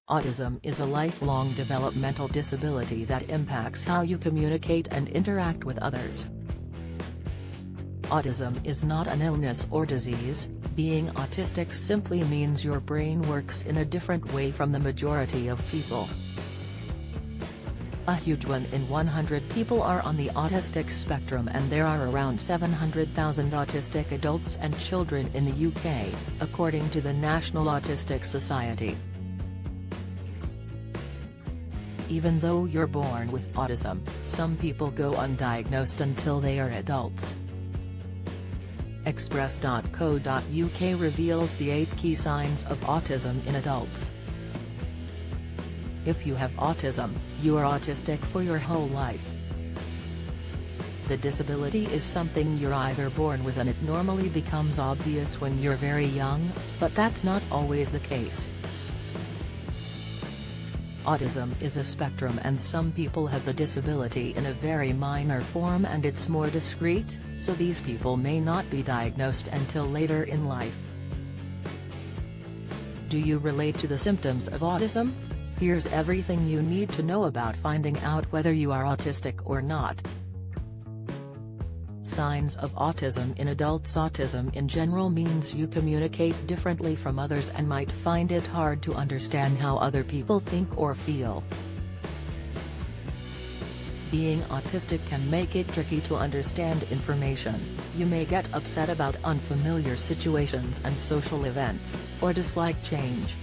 Autism is a lifelong developmental disability that impacts how you communicate and interact with others. Autism is not an illness or disease. Being autistic simply means your brain works in a different way from the majority of people. A huge 1 in 100 people are on the autistic spectrum, and there are around 700,000 autistic adults and children in the UK, according to the National Autistic Society. Even though you're born with autism, some people go undiagnosed until they are adults. Express.co.uk reveals the 8 key signs of autism in adults. If you have autism, you are autistic for your whole life. The disability is something you're either born with, and it normally becomes obvious when you're very young, but that's not always the case. Autism is a spectrum, and some people have the disability in a very minor form and it's more discreet, so these people may not be diagnosed until later in life. Do you relate to the symptoms of autism? Here's everything you need to know about finding out whether you are autistic or not. Signs of autism in adults. Autism in general means you communicate differently from others and might find it hard to understand how other people think or feel. Being autistic can make it tricky to understand information. You may get upset about unfamiliar situations and social events, or dislike change.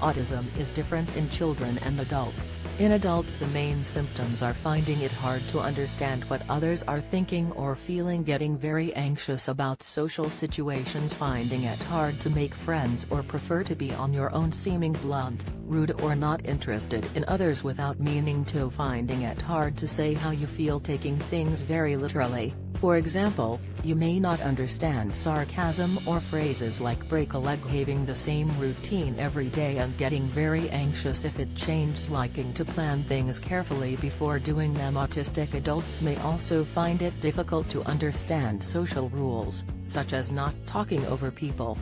Autism is different in children and adults. In adults, the main symptoms are finding it hard to understand what others are thinking or feeling, getting very anxious about social situations, finding it hard to make friends or prefer to be on your own, seeming blunt, rude or not interested in others without meaning to, finding it hard to say how you feel, taking things very literally. For example, you may not understand sarcasm or phrases like break a leg, having the same routine every day and getting very anxious if it changes, liking to plan things carefully before doing them. Autistic adults may also find it difficult to understand social rules, such as not talking over people.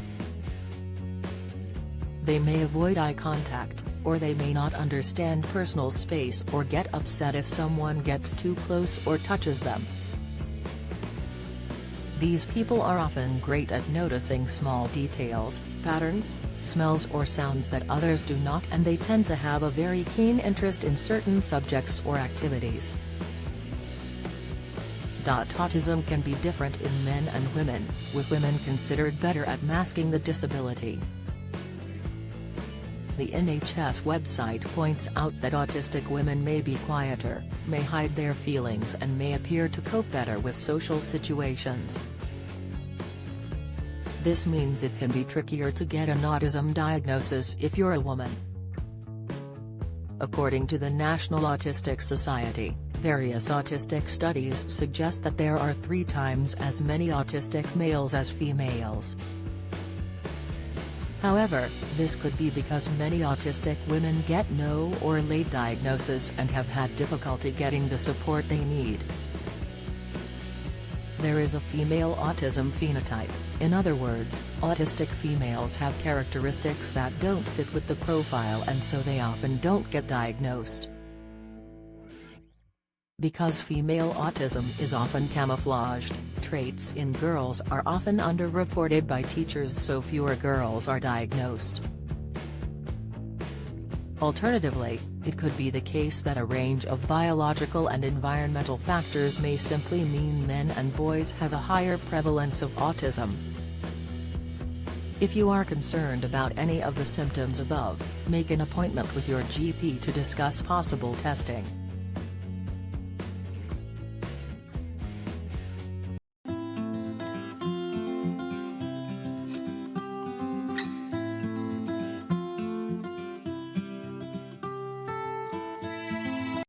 They may avoid eye contact, or they may not understand personal space or get upset if someone gets too close or touches them. These people are often great at noticing small details, patterns, smells or sounds that others do not, and they tend to have a very keen interest in certain subjects or activities. Autism can be different in men and women, with women considered better at masking the disability. The NHS website points out that autistic women may be quieter, may hide their feelings and may appear to cope better with social situations. This means it can be trickier to get an autism diagnosis if you're a woman. According to the National Autistic Society, various autistic studies suggest that there are 3 times as many autistic males as females. However, this could be because many autistic women get no or late diagnosis and have had difficulty getting the support they need. There is a female autism phenotype. In other words, autistic females have characteristics that don't fit with the profile, and so they often don't get diagnosed. Because female autism is often camouflaged, traits in girls are often underreported by teachers, so fewer girls are diagnosed. Alternatively, it could be the case that a range of biological and environmental factors may simply mean men and boys have a higher prevalence of autism. If you are concerned about any of the symptoms above, make an appointment with your GP to discuss possible testing.